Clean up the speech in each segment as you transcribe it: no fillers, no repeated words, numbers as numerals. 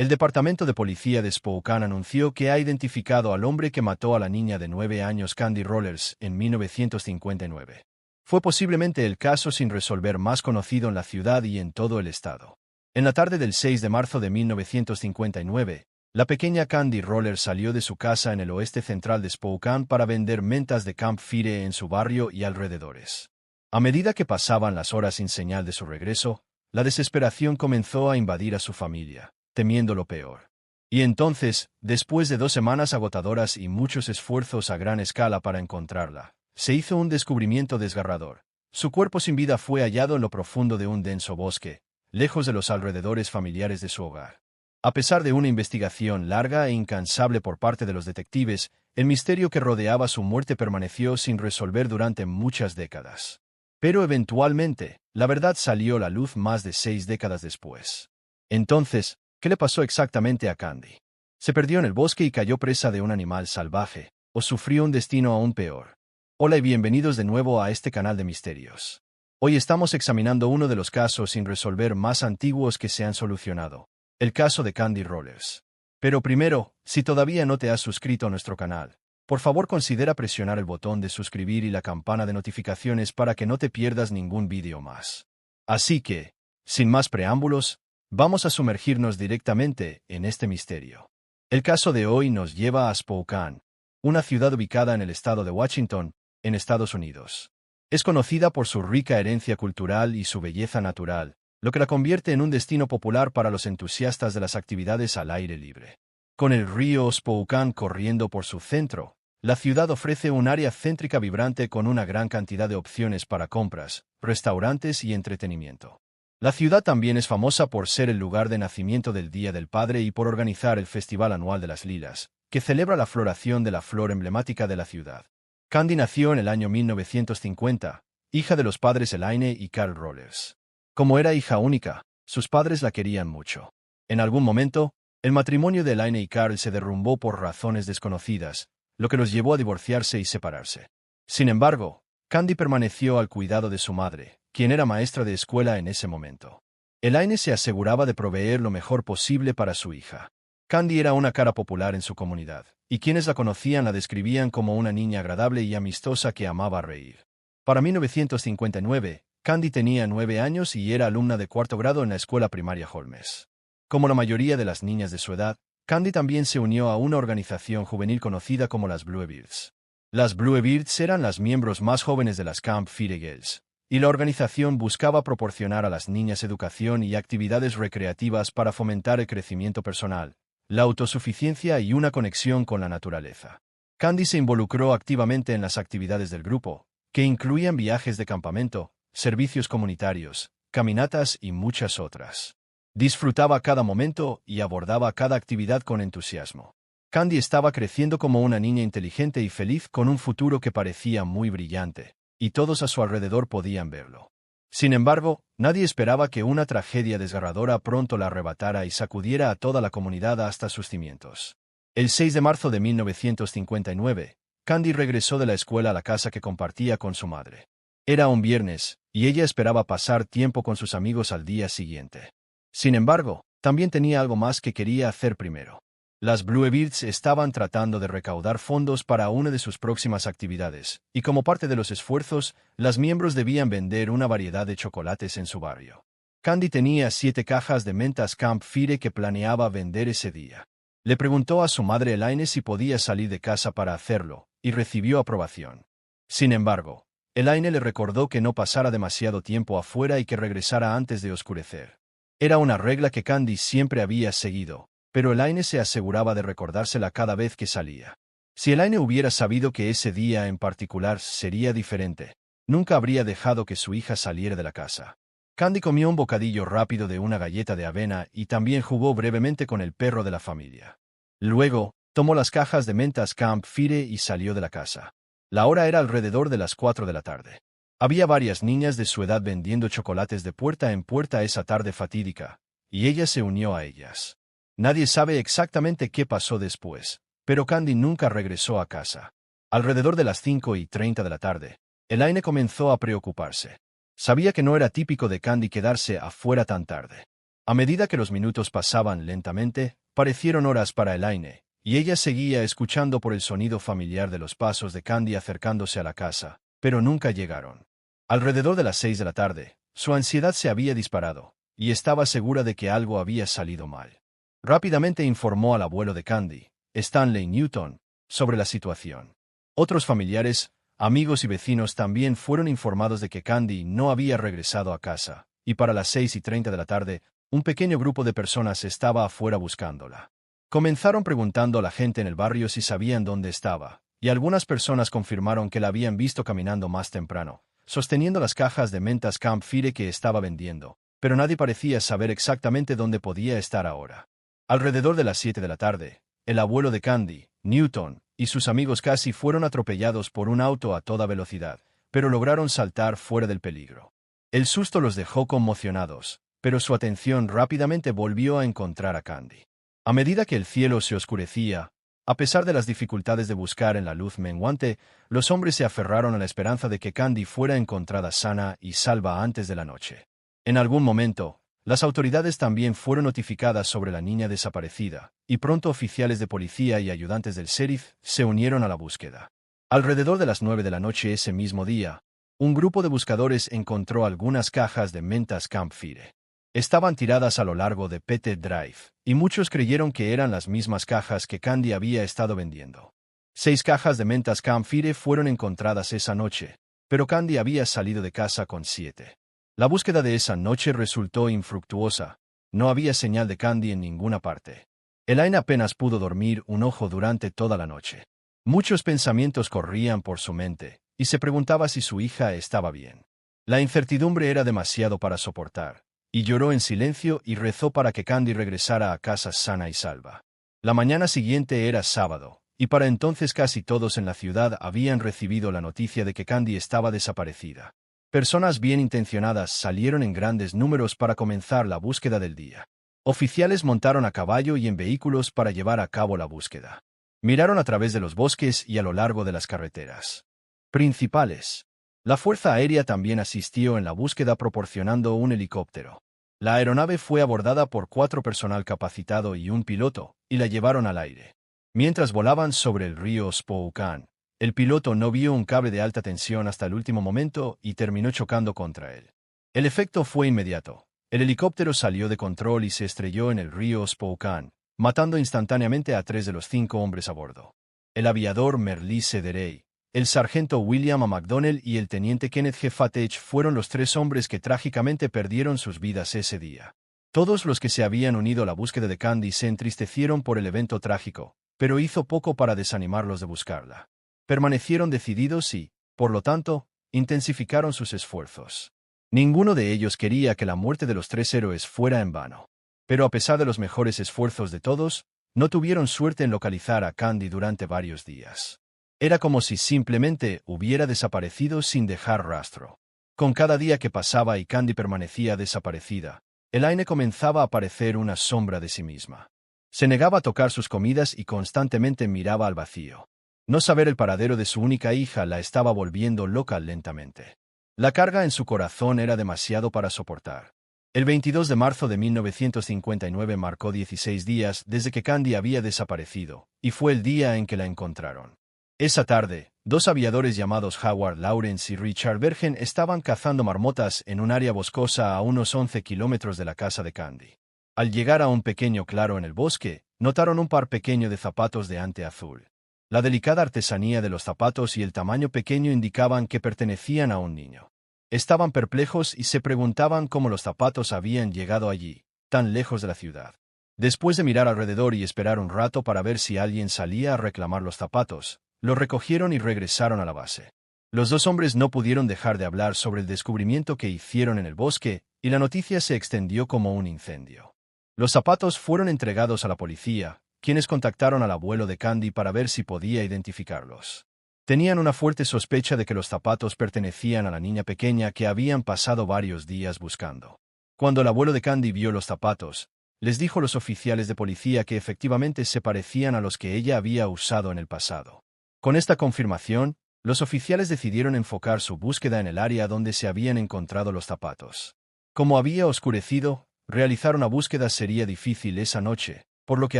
El Departamento de Policía de Spokane anunció que ha identificado al hombre que mató a la niña de 9 años Candy Rollers en 1959. Fue posiblemente el caso sin resolver más conocido en la ciudad y en todo el estado. En la tarde del 6 de marzo de 1959, la pequeña Candy Rollers salió de su casa en el oeste central de Spokane para vender mentas de Camp Fire en su barrio y alrededores. A medida que pasaban las horas sin señal de su regreso, la desesperación comenzó a invadir a su familia, temiendo lo peor. Y entonces, después de 2 semanas agotadoras y muchos esfuerzos a gran escala para encontrarla, se hizo un descubrimiento desgarrador. Su cuerpo sin vida fue hallado en lo profundo de un denso bosque, lejos de los alrededores familiares de su hogar. A pesar de una investigación larga e incansable por parte de los detectives, el misterio que rodeaba su muerte permaneció sin resolver durante muchas décadas. Pero eventualmente, la verdad salió a la luz más de 6 décadas después. Entonces, ¿qué le pasó exactamente a Candy? ¿Se perdió en el bosque y cayó presa de un animal salvaje, o sufrió un destino aún peor? Hola y bienvenidos de nuevo a este canal de misterios. Hoy estamos examinando uno de los casos sin resolver más antiguos que se han solucionado, el caso de Candy Rollers. Pero primero, si todavía no te has suscrito a nuestro canal, por favor considera presionar el botón de suscribir y la campana de notificaciones para que no te pierdas ningún vídeo más. Así que, sin más preámbulos, vamos a sumergirnos directamente en este misterio. El caso de hoy nos lleva a Spokane, una ciudad ubicada en el estado de Washington, en Estados Unidos. Es conocida por su rica herencia cultural y su belleza natural, lo que la convierte en un destino popular para los entusiastas de las actividades al aire libre. Con el río Spokane corriendo por su centro, la ciudad ofrece un área céntrica vibrante con una gran cantidad de opciones para compras, restaurantes y entretenimiento. La ciudad también es famosa por ser el lugar de nacimiento del Día del Padre y por organizar el Festival Anual de las Lilas, que celebra la floración de la flor emblemática de la ciudad. Candy nació en el año 1950, hija de los padres Elaine y Carl Rollers. Como era hija única, sus padres la querían mucho. En algún momento, el matrimonio de Elaine y Carl se derrumbó por razones desconocidas, lo que los llevó a divorciarse y separarse. Sin embargo, Candy permaneció al cuidado de su madre, quien era maestra de escuela en ese momento. Elaine se aseguraba de proveer lo mejor posible para su hija. Candy era una cara popular en su comunidad, y quienes la conocían la describían como una niña agradable y amistosa que amaba reír. Para 1959, Candy tenía 9 años y era alumna de 4º grado en la escuela primaria Holmes. Como la mayoría de las niñas de su edad, Candy también se unió a una organización juvenil conocida como las Bluebirds. Las Bluebirds eran las miembros más jóvenes de las Camp Fire Girls, y la organización buscaba proporcionar a las niñas educación y actividades recreativas para fomentar el crecimiento personal, la autosuficiencia y una conexión con la naturaleza. Candy se involucró activamente en las actividades del grupo, que incluían viajes de campamento, servicios comunitarios, caminatas y muchas otras. Disfrutaba cada momento y abordaba cada actividad con entusiasmo. Candy estaba creciendo como una niña inteligente y feliz con un futuro que parecía muy brillante, y todos a su alrededor podían verlo. Sin embargo, nadie esperaba que una tragedia desgarradora pronto la arrebatara y sacudiera a toda la comunidad hasta sus cimientos. El 6 de marzo de 1959, Candy regresó de la escuela a la casa que compartía con su madre. Era un viernes, y ella esperaba pasar tiempo con sus amigos al día siguiente. Sin embargo, también tenía algo más que quería hacer primero. Las Bluebirds estaban tratando de recaudar fondos para una de sus próximas actividades, y como parte de los esfuerzos, las miembros debían vender una variedad de chocolates en su barrio. Candy tenía 7 cajas de mentas Camp Fire que planeaba vender ese día. Le preguntó a su madre Elaine si podía salir de casa para hacerlo, y recibió aprobación. Sin embargo, Elaine le recordó que no pasara demasiado tiempo afuera y que regresara antes de oscurecer. Era una regla que Candy siempre había seguido, pero Elaine se aseguraba de recordársela cada vez que salía. Si Elaine hubiera sabido que ese día en particular sería diferente, nunca habría dejado que su hija saliera de la casa. Candy comió un bocadillo rápido de una galleta de avena y también jugó brevemente con el perro de la familia. Luego, tomó las cajas de mentas Camp Fire y salió de la casa. La hora era alrededor de las 4 de la tarde. Había varias niñas de su edad vendiendo chocolates de puerta en puerta esa tarde fatídica, y ella se unió a ellas. Nadie sabe exactamente qué pasó después, pero Candy nunca regresó a casa. Alrededor de las 5:30 de la tarde, Elaine comenzó a preocuparse. Sabía que no era típico de Candy quedarse afuera tan tarde. A medida que los minutos pasaban lentamente, parecieron horas para Elaine, y ella seguía escuchando por el sonido familiar de los pasos de Candy acercándose a la casa, pero nunca llegaron. Alrededor de las 6 de la tarde, su ansiedad se había disparado, y estaba segura de que algo había salido mal. Rápidamente informó al abuelo de Candy, Stanley Newton, sobre la situación. Otros familiares, amigos y vecinos también fueron informados de que Candy no había regresado a casa, y para las 6:30 de la tarde, un pequeño grupo de personas estaba afuera buscándola. Comenzaron preguntando a la gente en el barrio si sabían dónde estaba, y algunas personas confirmaron que la habían visto caminando más temprano, sosteniendo las cajas de mentas Camp Fire que estaba vendiendo, pero nadie parecía saber exactamente dónde podía estar ahora. Alrededor de las 7 de la tarde, el abuelo de Candy, Newton, y sus amigos casi fueron atropellados por un auto a toda velocidad, pero lograron saltar fuera del peligro. El susto los dejó conmocionados, pero su atención rápidamente volvió a encontrar a Candy. A medida que el cielo se oscurecía, a pesar de las dificultades de buscar en la luz menguante, los hombres se aferraron a la esperanza de que Candy fuera encontrada sana y salva antes de la noche. En algún momento, las autoridades también fueron notificadas sobre la niña desaparecida, y pronto oficiales de policía y ayudantes del sheriff se unieron a la búsqueda. Alrededor de las 9 de la noche ese mismo día, un grupo de buscadores encontró algunas cajas de mentas Camp Fire. Estaban tiradas a lo largo de Pettit Drive, y muchos creyeron que eran las mismas cajas que Candy había estado vendiendo. 6 cajas de mentas Camp Fire fueron encontradas esa noche, pero Candy había salido de casa con 7. La búsqueda de esa noche resultó infructuosa. No había señal de Candy en ninguna parte. Elaine apenas pudo dormir un ojo durante toda la noche. Muchos pensamientos corrían por su mente, y se preguntaba si su hija estaba bien. La incertidumbre era demasiado para soportar, y lloró en silencio y rezó para que Candy regresara a casa sana y salva. La mañana siguiente era sábado, y para entonces casi todos en la ciudad habían recibido la noticia de que Candy estaba desaparecida. Personas bien intencionadas salieron en grandes números para comenzar la búsqueda del día. Oficiales montaron a caballo y en vehículos para llevar a cabo la búsqueda. Miraron a través de los bosques y a lo largo de las carreteras principales. La Fuerza Aérea también asistió en la búsqueda proporcionando un helicóptero. La aeronave fue abordada por 4 personal capacitado y un piloto, y la llevaron al aire. Mientras volaban sobre el río Spokane, el piloto no vio un cable de alta tensión hasta el último momento y terminó chocando contra él. El efecto fue inmediato. El helicóptero salió de control y se estrelló en el río Spokane, matando instantáneamente a 3 de los 5 hombres a bordo. El aviador Merle Cederay, el sargento William A. McDonnell y el teniente Kenneth G. Fatech fueron los 3 hombres que trágicamente perdieron sus vidas ese día. Todos los que se habían unido a la búsqueda de Candy se entristecieron por el evento trágico, pero hizo poco para desanimarlos de buscarla. Permanecieron decididos y, por lo tanto, intensificaron sus esfuerzos. Ninguno de ellos quería que la muerte de los 3 héroes fuera en vano. Pero a pesar de los mejores esfuerzos de todos, no tuvieron suerte en localizar a Candy durante varios días. Era como si simplemente hubiera desaparecido sin dejar rastro. Con cada día que pasaba y Candy permanecía desaparecida, Elaine comenzaba a parecer una sombra de sí misma. Se negaba a tocar sus comidas y constantemente miraba al vacío. No saber el paradero de su única hija la estaba volviendo loca lentamente. La carga en su corazón era demasiado para soportar. El 22 de marzo de 1959 marcó 16 días desde que Candy había desaparecido, y fue el día en que la encontraron. Esa tarde, 2 aviadores llamados Howard Lawrence y Richard Bergen estaban cazando marmotas en un área boscosa a unos 11 kilómetros de la casa de Candy. Al llegar a un pequeño claro en el bosque, notaron un par pequeño de zapatos de ante azul. La delicada artesanía de los zapatos y el tamaño pequeño indicaban que pertenecían a un niño. Estaban perplejos y se preguntaban cómo los zapatos habían llegado allí, tan lejos de la ciudad. Después de mirar alrededor y esperar un rato para ver si alguien salía a reclamar los zapatos, los recogieron y regresaron a la base. Los 2 hombres no pudieron dejar de hablar sobre el descubrimiento que hicieron en el bosque, y la noticia se extendió como un incendio. Los zapatos fueron entregados a la policía, quienes contactaron al abuelo de Candy para ver si podía identificarlos. Tenían una fuerte sospecha de que los zapatos pertenecían a la niña pequeña que habían pasado varios días buscando. Cuando el abuelo de Candy vio los zapatos, les dijo a los oficiales de policía que efectivamente se parecían a los que ella había usado en el pasado. Con esta confirmación, los oficiales decidieron enfocar su búsqueda en el área donde se habían encontrado los zapatos. Como había oscurecido, realizar una búsqueda sería difícil esa noche, por lo que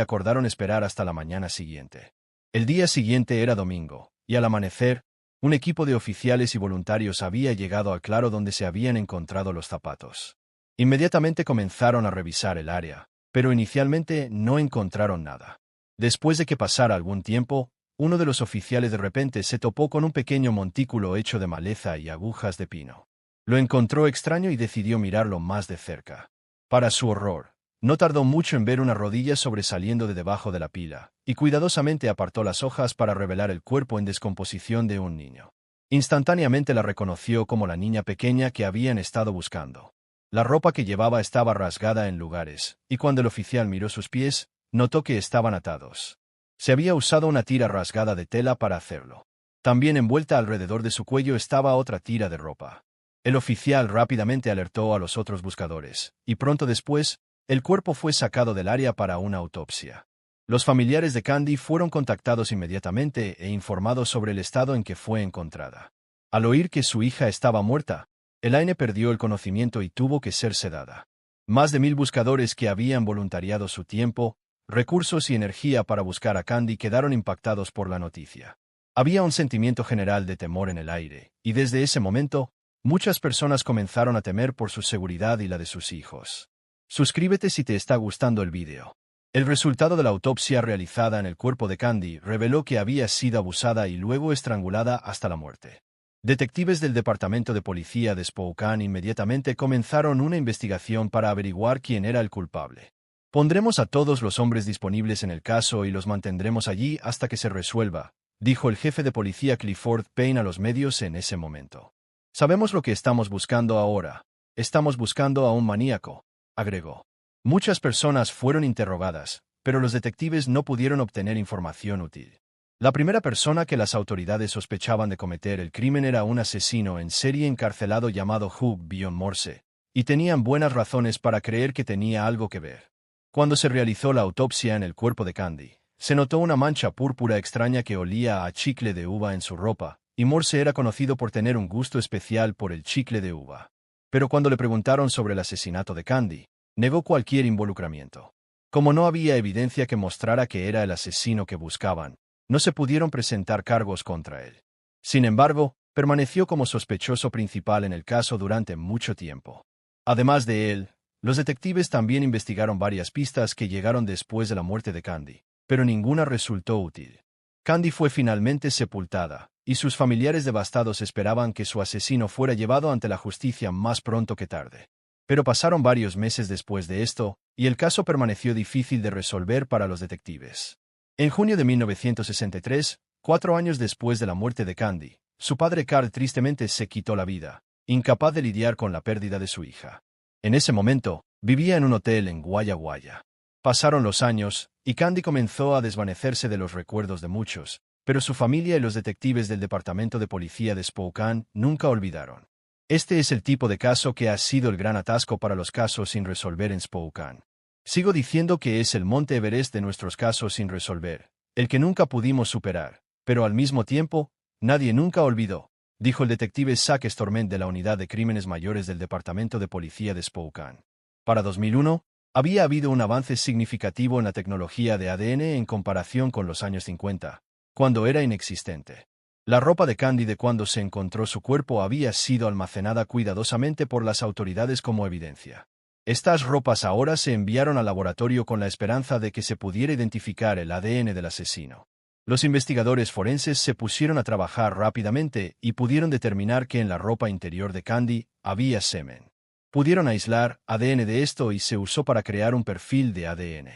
acordaron esperar hasta la mañana siguiente. El día siguiente era domingo, y al amanecer, un equipo de oficiales y voluntarios había llegado al claro donde se habían encontrado los zapatos. Inmediatamente comenzaron a revisar el área, pero inicialmente no encontraron nada. Después de que pasara algún tiempo, uno de los oficiales de repente se topó con un pequeño montículo hecho de maleza y agujas de pino. Lo encontró extraño y decidió mirarlo más de cerca. Para su horror, no tardó mucho en ver una rodilla sobresaliendo de debajo de la pila, y cuidadosamente apartó las hojas para revelar el cuerpo en descomposición de un niño. Instantáneamente la reconoció como la niña pequeña que habían estado buscando. La ropa que llevaba estaba rasgada en lugares, y cuando el oficial miró sus pies, notó que estaban atados. Se había usado una tira rasgada de tela para hacerlo. También envuelta alrededor de su cuello estaba otra tira de ropa. El oficial rápidamente alertó a los otros buscadores, y pronto después, el cuerpo fue sacado del área para una autopsia. Los familiares de Candy fueron contactados inmediatamente e informados sobre el estado en que fue encontrada. Al oír que su hija estaba muerta, Elaine perdió el conocimiento y tuvo que ser sedada. Más de 1000 buscadores que habían voluntariado su tiempo, recursos y energía para buscar a Candy quedaron impactados por la noticia. Había un sentimiento general de temor en el aire, y desde ese momento, muchas personas comenzaron a temer por su seguridad y la de sus hijos. Suscríbete si te está gustando el vídeo. El resultado de la autopsia realizada en el cuerpo de Candy reveló que había sido abusada y luego estrangulada hasta la muerte. Detectives del Departamento de Policía de Spokane inmediatamente comenzaron una investigación para averiguar quién era el culpable. Pondremos a todos los hombres disponibles en el caso y los mantendremos allí hasta que se resuelva, dijo el jefe de policía Clifford Payne a los medios en ese momento. Sabemos lo que estamos buscando ahora. Estamos buscando a un maníaco, agregó. Muchas personas fueron interrogadas, pero los detectives no pudieron obtener información útil. La primera persona que las autoridades sospechaban de cometer el crimen era un asesino en serie encarcelado llamado Hugh Bion Morse, y tenían buenas razones para creer que tenía algo que ver. Cuando se realizó la autopsia en el cuerpo de Candy, se notó una mancha púrpura extraña que olía a chicle de uva en su ropa, y Morse era conocido por tener un gusto especial por el chicle de uva. Pero cuando le preguntaron sobre el asesinato de Candy, negó cualquier involucramiento. Como no había evidencia que mostrara que era el asesino que buscaban, no se pudieron presentar cargos contra él. Sin embargo, permaneció como sospechoso principal en el caso durante mucho tiempo. Además de él, los detectives también investigaron varias pistas que llegaron después de la muerte de Candy, pero ninguna resultó útil. Candy fue finalmente sepultada, y sus familiares devastados esperaban que su asesino fuera llevado ante la justicia más pronto que tarde. Pero pasaron varios meses después de esto, y el caso permaneció difícil de resolver para los detectives. En junio de 1963, 4 años después de la muerte de Candy, su padre Carl tristemente se quitó la vida, incapaz de lidiar con la pérdida de su hija. En ese momento, vivía en un hotel en Walla Walla. Pasaron los años, y Candy comenzó a desvanecerse de los recuerdos de muchos, pero su familia y los detectives del Departamento de Policía de Spokane nunca olvidaron. Este es el tipo de caso que ha sido el gran atasco para los casos sin resolver en Spokane. Sigo diciendo que es el Monte Everest de nuestros casos sin resolver, el que nunca pudimos superar, pero al mismo tiempo, nadie nunca olvidó, dijo el detective Zach Storment de la Unidad de Crímenes Mayores del Departamento de Policía de Spokane. Para 2001, había habido un avance significativo en la tecnología de ADN en comparación con los años 50, cuando era inexistente. La ropa de Candy de cuando se encontró su cuerpo había sido almacenada cuidadosamente por las autoridades como evidencia. Estas ropas ahora se enviaron al laboratorio con la esperanza de que se pudiera identificar el ADN del asesino. Los investigadores forenses se pusieron a trabajar rápidamente y pudieron determinar que en la ropa interior de Candy había semen. Pudieron aislar ADN de esto y se usó para crear un perfil de ADN.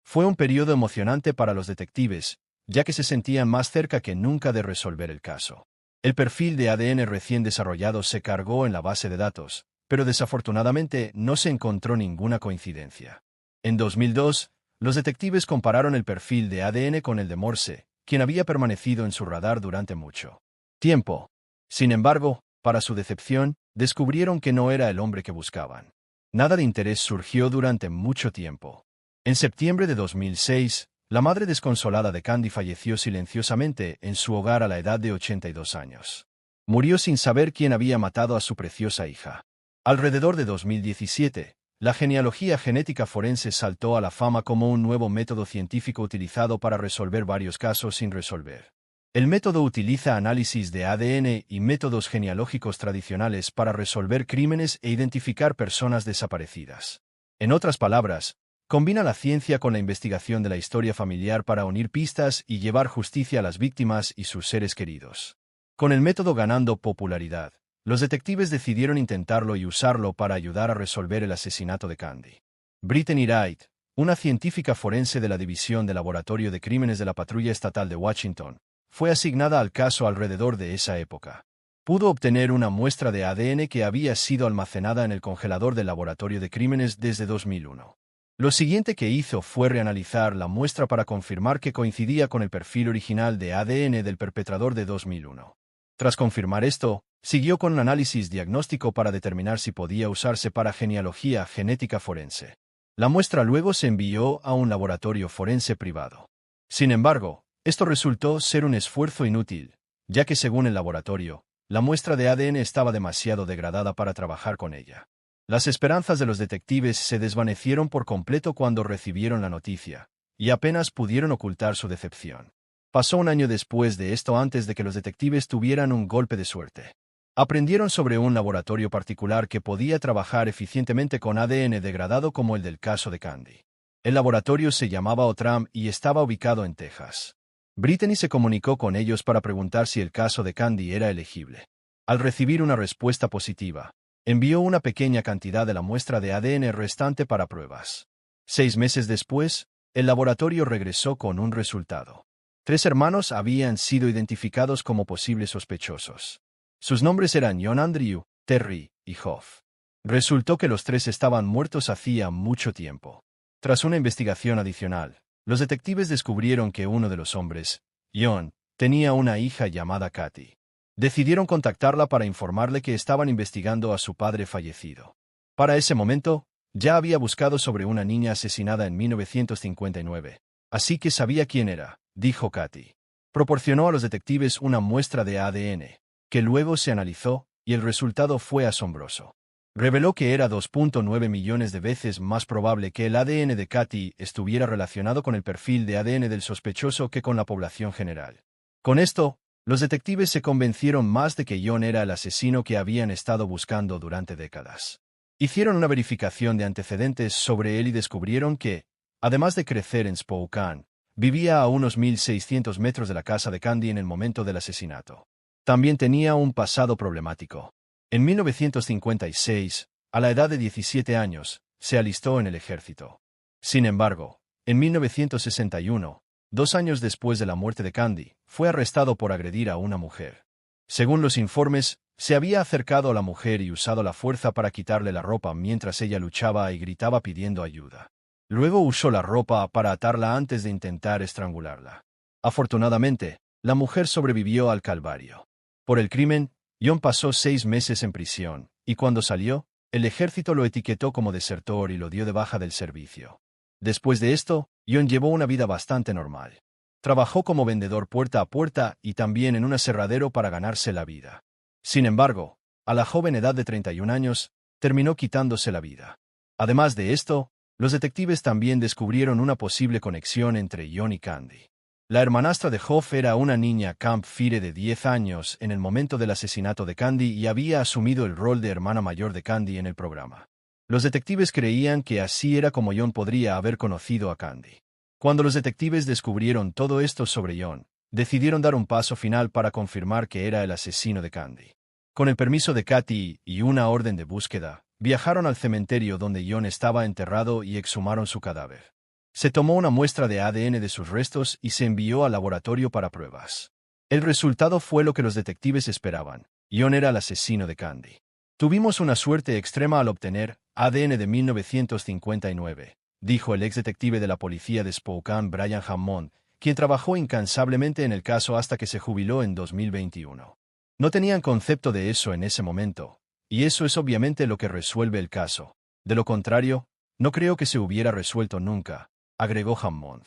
Fue un periodo emocionante para los detectives, ya que se sentían más cerca que nunca de resolver el caso. El perfil de ADN recién desarrollado se cargó en la base de datos, pero desafortunadamente no se encontró ninguna coincidencia. En 2002, los detectives compararon el perfil de ADN con el de Morse, quien había permanecido en su radar durante mucho tiempo. Sin embargo, para su decepción, descubrieron que no era el hombre que buscaban. Nada de interés surgió durante mucho tiempo. En septiembre de 2006, la madre desconsolada de Candy falleció silenciosamente en su hogar a la edad de 82 años. Murió sin saber quién había matado a su preciosa hija. Alrededor de 2017, La genealogía genética forense saltó a la fama como un nuevo método científico utilizado para resolver varios casos sin resolver. El método utiliza análisis de ADN y métodos genealógicos tradicionales para resolver crímenes e identificar personas desaparecidas. En otras palabras, combina la ciencia con la investigación de la historia familiar para unir pistas y llevar justicia a las víctimas y sus seres queridos. Con el método ganando popularidad, los detectives decidieron intentarlo y usarlo para ayudar a resolver el asesinato de Candy. Brittany Wright, una científica forense de la División de Laboratorio de Crímenes de la Patrulla Estatal de Washington, fue asignada al caso alrededor de esa época. Pudo obtener una muestra de ADN que había sido almacenada en el congelador del Laboratorio de Crímenes desde 2001. Lo siguiente que hizo fue reanalizar la muestra para confirmar que coincidía con el perfil original de ADN del perpetrador de 2001. Tras confirmar esto, siguió con un análisis diagnóstico para determinar si podía usarse para genealogía genética forense. La muestra luego se envió a un laboratorio forense privado. Sin embargo, esto resultó ser un esfuerzo inútil, ya que según el laboratorio, la muestra de ADN estaba demasiado degradada para trabajar con ella. Las esperanzas de los detectives se desvanecieron por completo cuando recibieron la noticia, y apenas pudieron ocultar su decepción. Pasó un año después de esto antes de que los detectives tuvieran un golpe de suerte. Aprendieron sobre un laboratorio particular que podía trabajar eficientemente con ADN degradado como el del caso de Candy. El laboratorio se llamaba Outram y estaba ubicado en Texas. Brittany se comunicó con ellos para preguntar si el caso de Candy era elegible. Al recibir una respuesta positiva, envió una pequeña cantidad de la muestra de ADN restante para pruebas. 6 meses después, el laboratorio regresó con un resultado. 3 hermanos habían sido identificados como posibles sospechosos. Sus nombres eran John Andrew, Terry y Hoff. Resultó que los 3 estaban muertos hacía mucho tiempo. Tras una investigación adicional, los detectives descubrieron que uno de los hombres, John, tenía una hija llamada Katy. Decidieron contactarla para informarle que estaban investigando a su padre fallecido. Para ese momento, ya había buscado sobre una niña asesinada en 1959, así que sabía quién era, dijo Katy. Proporcionó a los detectives una muestra de ADN, que luego se analizó, y el resultado fue asombroso. Reveló que era 2.9 millones de veces más probable que el ADN de Katy estuviera relacionado con el perfil de ADN del sospechoso que con la población general. Con esto, los detectives se convencieron más de que John era el asesino que habían estado buscando durante décadas. Hicieron una verificación de antecedentes sobre él y descubrieron que, además de crecer en Spokane, vivía a unos 1.600 metros de la casa de Candy en el momento del asesinato. También tenía un pasado problemático. En 1956, a la edad de 17 años, se alistó en el ejército. Sin embargo, en 1961, 2 años después de la muerte de Candy, fue arrestado por agredir a una mujer. Según los informes, se había acercado a la mujer y usado la fuerza para quitarle la ropa mientras ella luchaba y gritaba pidiendo ayuda. Luego usó la ropa para atarla antes de intentar estrangularla. Afortunadamente, la mujer sobrevivió al calvario. Por el crimen, John pasó 6 meses en prisión, y cuando salió, el ejército lo etiquetó como desertor y lo dio de baja del servicio. Después de esto, John llevó una vida bastante normal. Trabajó como vendedor puerta a puerta y también en un aserradero para ganarse la vida. Sin embargo, a la joven edad de 31 años, terminó quitándose la vida. Además de esto, los detectives también descubrieron una posible conexión entre John y Candy. La hermanastra de Hoff era una niña Camp Fire de 10 años en el momento del asesinato de Candy y había asumido el rol de hermana mayor de Candy en el programa. Los detectives creían que así era como John podría haber conocido a Candy. Cuando los detectives descubrieron todo esto sobre John, decidieron dar un paso final para confirmar que era el asesino de Candy. Con el permiso de Katy y una orden de búsqueda, viajaron al cementerio donde John estaba enterrado y exhumaron su cadáver. Se tomó una muestra de ADN de sus restos y se envió al laboratorio para pruebas. El resultado fue lo que los detectives esperaban. John era el asesino de Candy. Tuvimos una suerte extrema al obtener ADN de 1959, dijo el ex detective de la policía de Spokane Brian Hammond, quien trabajó incansablemente en el caso hasta que se jubiló en 2021. No tenían concepto de eso en ese momento, y eso es obviamente lo que resuelve el caso. De lo contrario, no creo que se hubiera resuelto nunca, agregó Hammond.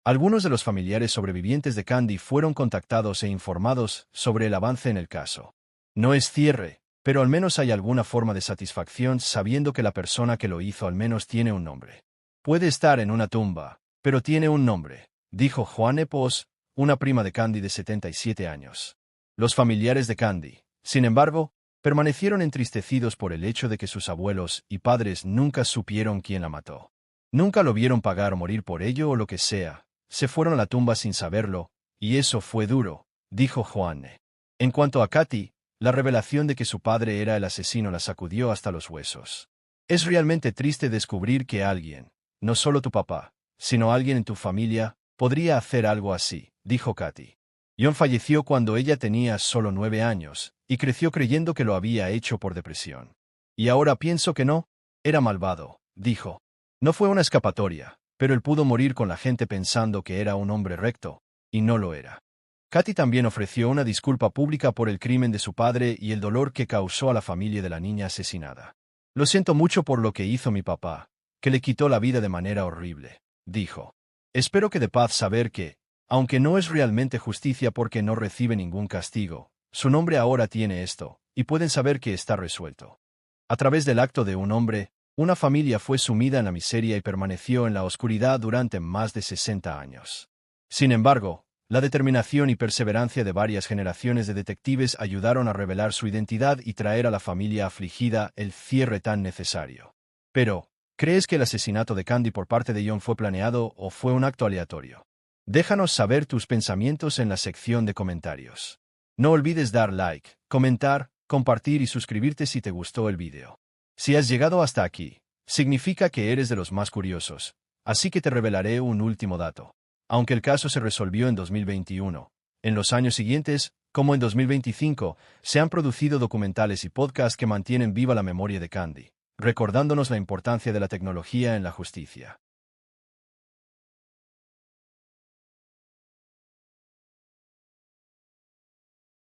Algunos de los familiares sobrevivientes de Candy fueron contactados e informados sobre el avance en el caso. No es cierre, Pero al menos hay alguna forma de satisfacción sabiendo que la persona que lo hizo al menos tiene un nombre. Puede estar en una tumba, pero tiene un nombre, dijo Joanne Poss, una prima de Candy de 77 años. Los familiares de Candy, sin embargo, permanecieron entristecidos por el hecho de que sus abuelos y padres nunca supieron quién la mató. Nunca lo vieron pagar o morir por ello o lo que sea. Se fueron a la tumba sin saberlo, y eso fue duro, dijo Joanne. En cuanto a Katy, la revelación de que su padre era el asesino la sacudió hasta los huesos. Es realmente triste descubrir que alguien, no solo tu papá, sino alguien en tu familia, podría hacer algo así, dijo Katy. John falleció cuando ella tenía solo 9 años, y creció creyendo que lo había hecho por depresión. Y ahora pienso que no, era malvado, dijo. No fue una escapatoria, pero él pudo morir con la gente pensando que era un hombre recto, y no lo era. Katy también ofreció una disculpa pública por el crimen de su padre y el dolor que causó a la familia de la niña asesinada. Lo siento mucho por lo que hizo mi papá, que le quitó la vida de manera horrible, dijo. Espero que de paz saber que, aunque no es realmente justicia porque no recibe ningún castigo, su nombre ahora tiene esto, y pueden saber que está resuelto. A través del acto de un hombre, una familia fue sumida en la miseria y permaneció en la oscuridad durante más de 60 años. Sin embargo, la determinación y perseverancia de varias generaciones de detectives ayudaron a revelar su identidad y traer a la familia afligida el cierre tan necesario. Pero, ¿crees que el asesinato de Candy por parte de John fue planeado o fue un acto aleatorio? Déjanos saber tus pensamientos en la sección de comentarios. No olvides dar like, comentar, compartir y suscribirte si te gustó el video. Si has llegado hasta aquí, significa que eres de los más curiosos, así que te revelaré un último dato. Aunque el caso se resolvió en 2021, en los años siguientes, como en 2025, se han producido documentales y podcasts que mantienen viva la memoria de Candy, recordándonos la importancia de la tecnología en la justicia.